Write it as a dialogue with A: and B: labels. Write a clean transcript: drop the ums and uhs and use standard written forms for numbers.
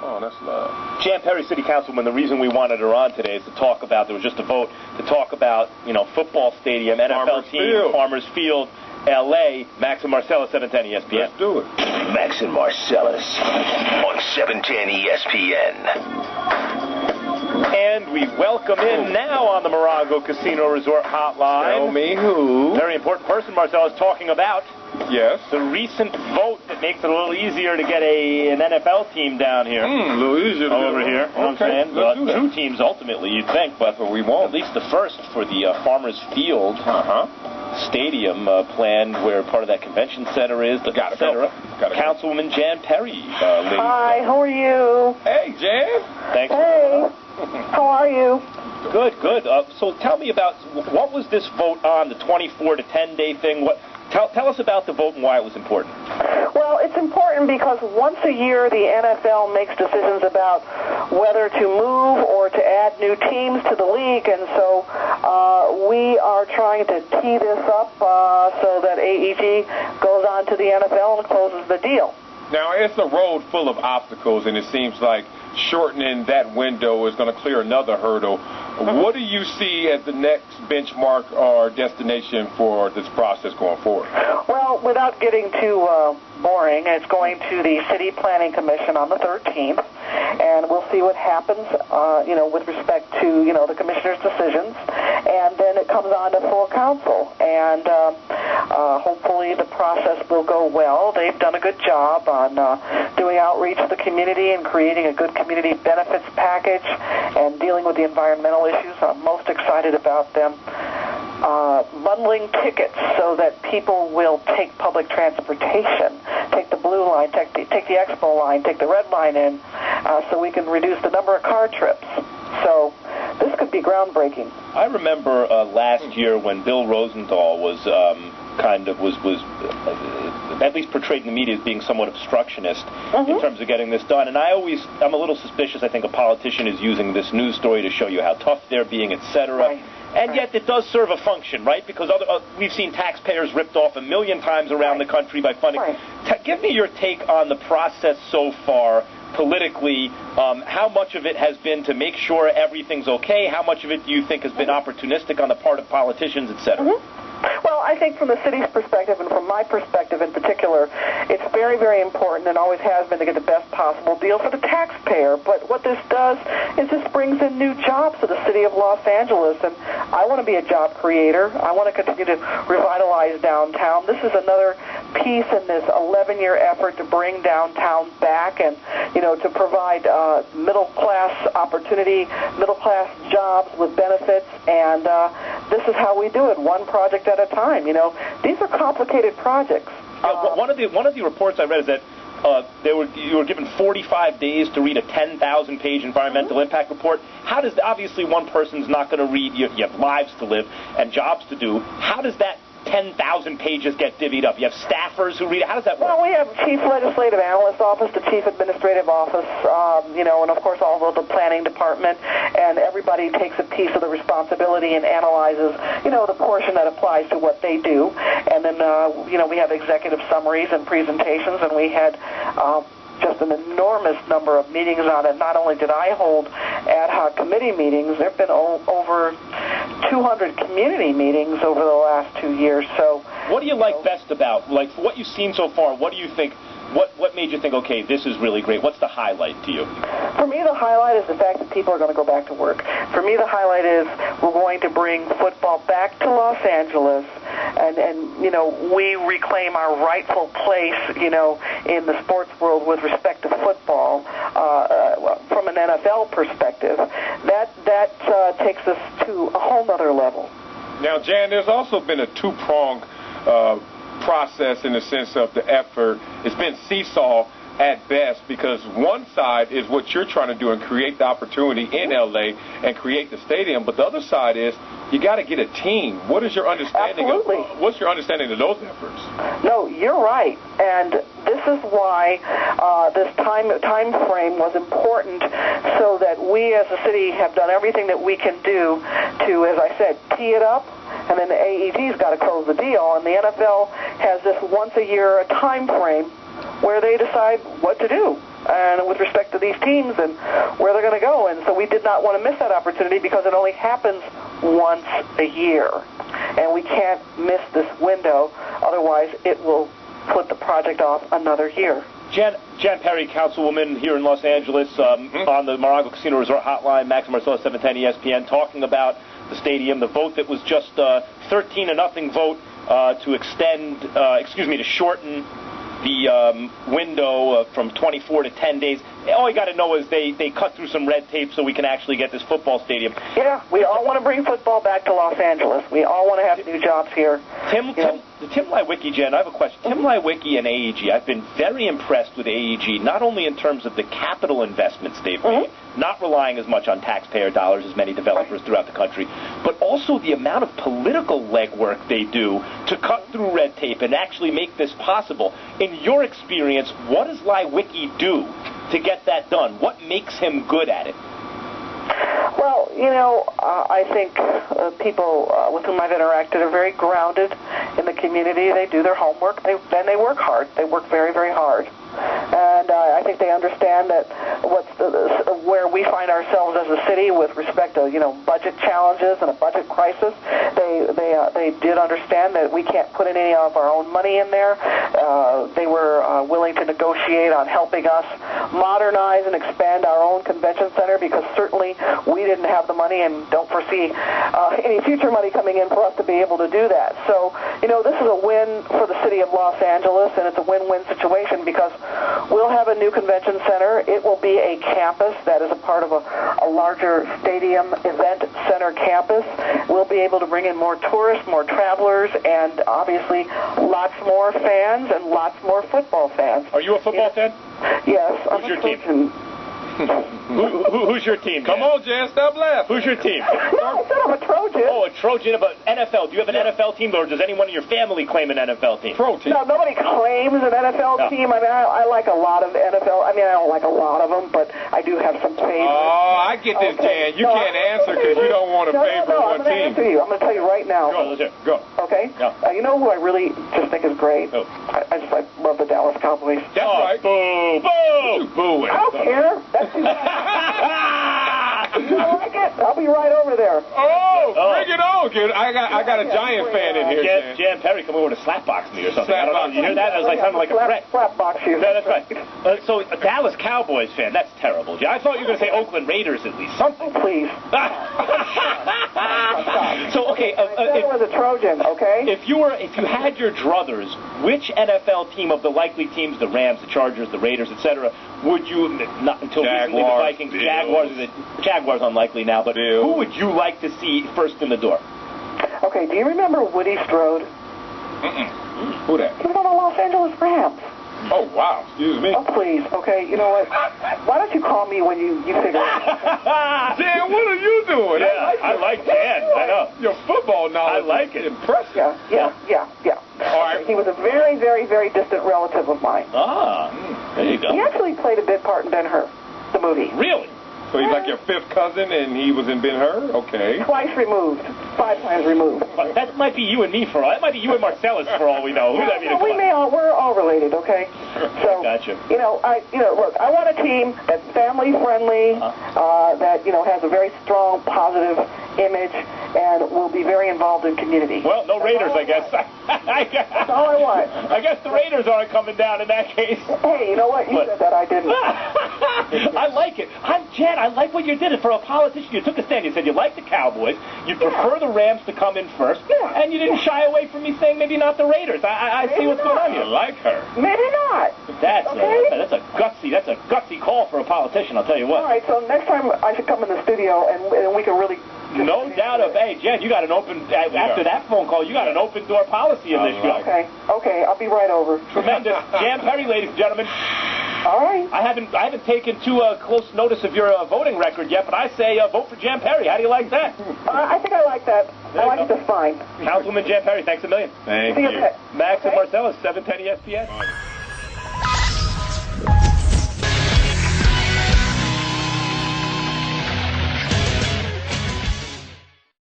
A: Oh, that's love.
B: Jan Perry, City Councilwoman, the reason we wanted her on today is to talk about, there was just a vote, to talk about, football stadium, NFL team, Farmers Field, L.A., Max and Marcellus, 710 ESPN.
A: Let's do it.
C: Max and Marcellus on 710 ESPN.
B: And we welcome in now on the Morongo Casino Resort Hotline.
A: Tell me who.
B: Very important person, Marcellus, talking about
A: yes,
B: the recent vote that makes it a little easier to get an NFL team down here.
A: A little easier to
B: over here. You know what I'm saying?
A: Let's do that.
B: 2 teams ultimately, you'd think, but
A: we won't.
B: At least the first for the Farmers Field Stadium planned where part of that convention center is, etc. Councilwoman Jan Perry.
D: Hi, how are you?
A: Hey, Jan.
B: Thanks.
D: Hey, how are you?
B: Good, good. So tell me about, what was this vote on, the 24 to 10 day thing? Tell us about the vote and why it was important.
D: Well, it's important because once a year the NFL makes decisions about whether to move or to add new teams to the league, and so we are trying to tee this up so that AEG goes on to the NFL and closes the deal.
A: Now, it's a road full of obstacles, and it seems like shortening that window is going to clear another hurdle. What do you see as the next benchmark or destination for this process going forward?
D: Well, without getting too boring, it's going to the City Planning Commission on the 13th, and we'll see what happens, with respect to, the commissioner's decisions, and then it comes on to full council, and hopefully the process will go well. They've done a good job on doing outreach to the community and creating a good community benefits package and dealing with the environmental issues. I'm most excited about them bundling tickets so that people will take public transportation, take the blue line, take the expo line, take the red line in, so we can reduce the number of car trips. So this could be groundbreaking.
B: I remember last year when Bill Rosenthal was at least portrayed in the media as being somewhat obstructionist in terms of getting this done. And I'm a little suspicious. I think a politician is using this news story to show you how tough they're being, etc.
D: Right.
B: And yet it does serve a function, right? Because we've seen taxpayers ripped off 1 million times around the country by funding.
D: Right.
B: Give me your take on the process so far politically. How much of it has been to make sure everything's okay? How much of it do you think has been opportunistic on the part of politicians, etc.?
D: Well, I think from the city's perspective and from my perspective in particular, it's very, very important and always has been to get the best possible deal for the taxpayer. But what this does is this brings in new jobs to the city of Los Angeles, and I want to be a job creator. I want to continue to revitalize downtown. This is another piece in this 11-year effort to bring downtown back and, to provide middle-class opportunity, middle-class jobs with benefits, and this is how we do it, one project at a time. These are complicated projects.
B: One of the reports I read is that you were given 45 days to read a 10,000-page environmental impact report. How does, obviously one person's not going to read, you have lives to live and jobs to do. How does that 10,000 pages get divvied up? You have staffers who read it. How does that work?
D: Well, we have Chief Legislative Analyst Office, the Chief Administrative Office, and of course all of the Planning Department, and everybody takes a piece of the responsibility and analyzes, the portion that applies to what they do. And then, we have executive summaries and presentations, and we had just an enormous number of meetings on it. Not only did I hold ad hoc committee meetings, there have been over 200 community meetings over the last 2 years. So,
B: what do you like best about, for what you've seen so far, what do you think, what made you think, okay, this is really great? What's the highlight to you?
D: For me, the highlight is the fact that people are going to go back to work. For me, the highlight is we're going to bring football back to Los Angeles, and we reclaim our rightful place, in the sports world with respect to football from an NFL perspective. That takes us to a whole other level.
A: Now, Jan, there's also been a two-pronged process in the sense of the effort. It's been seesaw at best, because one side is what you're trying to do and create the opportunity in L.A. and create the stadium, but the other side is you got to get a team. What is your understanding what's your understanding of those efforts?
D: No, you're right, and this is why this time frame was important, so that we as a city have done everything that we can do to, as I said, tee it up, and then the AEG's got to close the deal, and the NFL has this once a year time frame where they decide what to do. and with respect to these teams and where they're going to go. And so we did not want to miss that opportunity because it only happens once a year. And we can't miss this window, otherwise it will put the project off another year.
B: Jan Perry, Councilwoman here in Los Angeles, on the Morongo Casino Resort Hotline, Max and Marcellus, 710 ESPN, talking about the stadium, the vote that was just 13-0 vote to shorten the window from 24 to 10 days. All you got to know is they cut through some red tape so we can actually get this football stadium.
D: Yeah, we all want to bring football back to Los Angeles. We all want to have new jobs here.
B: Tim Lywicki, Jen, I have a question. Tim Lywicki and AEG, I've been very impressed with AEG, not only in terms of the capital investments they've made, not relying as much on taxpayer dollars as many developers throughout the country, but also the amount of political legwork they do to cut through red tape and actually make this possible. In your experience, what does Lywicki do to get that done? What makes him good at it?
D: Well, I think people with whom I've interacted are very grounded in the community. They do their homework, then they work hard. They work very, very hard. And I think they understand that where we find ourselves as a city with respect to budget challenges and a budget crisis. They did understand that we can't put in any of our own money in there. They were willing to negotiate on helping us modernize and expand our own convention center because certainly we didn't have the money and don't foresee any future money coming in for us to be able to do that. So this is a win for the city of Los Angeles, and it's a win-win situation because we'll have a new convention center. It will be a campus that is a part of a larger stadium event center campus. We'll be able to bring in more tourists, more travelers, and obviously lots more fans and lots more football fans.
B: Are you a football fan?
D: Yes.
B: Who's your team? Who's your team?
A: Come on, Jan, stop laughing.
B: Who's your team?
D: No, I said I'm a Trojan.
B: Oh, a Trojan, but NFL. Do you have an NFL team, or does anyone in your family claim an NFL team?
A: Pro team.
D: No, nobody claims an NFL team. I mean, I like a lot of NFL. I mean, I don't like a lot of them, but I do have some favorites.
A: Oh, I get this, Jan. You can't answer because you don't want to favor one team.
D: I'm going to answer you. I'm going to tell you right now.
B: Go, let's hear it. Go.
D: Okay?
B: Yeah.
D: You know who I really just think is great?
B: Oh.
D: I love the Dallas Cowboys.
A: That's right.
B: Boo! Boo!
A: Booing.
D: I don't care. That's too bad. You don't like it? I'll be right over there.
A: Bring it on, kid. I got a Giant fan in here,
B: Jan Perry come over to slapbox me or something. I don't know. You hear that? That was sounded like a threat.
D: Slapbox you.
B: No, that's right. So a Dallas Cowboys fan, that's terrible. I thought you were going to say Oakland Raiders at least. Something.
D: Please.
B: So, okay.
D: I was a Trojan, okay?
B: If you had your druthers, which NFL team of the likely teams, the Rams, the Chargers, the Raiders, etc., would you, not until recently the Vikings, Jaguars unlikely now, but who would you like to see first in the door?
D: Okay, do you remember Woody Strode?
A: Who that?
D: He was on the Los Angeles Rams.
A: Oh, wow. Excuse me.
D: Oh, please. Okay, you know what? Why don't you call me when you figure it out?
A: Jan, what are you doing?
B: Yeah, I like Jan. I know.
A: Your football knowledge
B: I like it.
A: Impressive.
D: Yeah.
A: All right.
D: He was a very, very, very distant relative of mine.
B: There you go.
D: He actually played a bit part in Ben-Hur, the movie.
B: Really?
A: So he's like your fifth cousin, and he was in Ben-Hur? Okay.
D: Twice removed. 5 times removed.
B: But that might be you and me for all. That might be you and Marcellus for all we know.
D: We're all related, okay? So,
B: gotcha.
D: Look, I want a team that's family friendly, that has a very strong, positive image, and will be very involved in community.
B: Well, no Raiders, I guess.
D: That's all I want.
B: I guess the Raiders aren't coming down in that case.
D: Hey, you know what? You said that, I didn't.
B: I like it. Jan, I like what you did. For a politician, you took a stand. You said you like the Cowboys, you prefer the Rams to come in first, and you didn't shy away from me saying maybe not the Raiders. I see what's going on here.
A: I like her.
D: Maybe not.
B: That's a gutsy call for a politician, I'll tell you what.
D: All right, so next time I should come in the studio and we can really...
B: No doubt of, hey, Jen, you got an open, after that phone call, you got an open door policy in this show.
D: Okay, I'll be right over.
B: Tremendous. Jan Perry, ladies and gentlemen.
D: All right.
B: I haven't taken too close notice of your voting record yet, but I say vote for Jan Perry. How do you like that?
D: I think I like that. I like it just fine.
B: Councilwoman Jan Perry, thanks a million.
A: Thank you.
B: Max and Marcellus, 710 ESPN.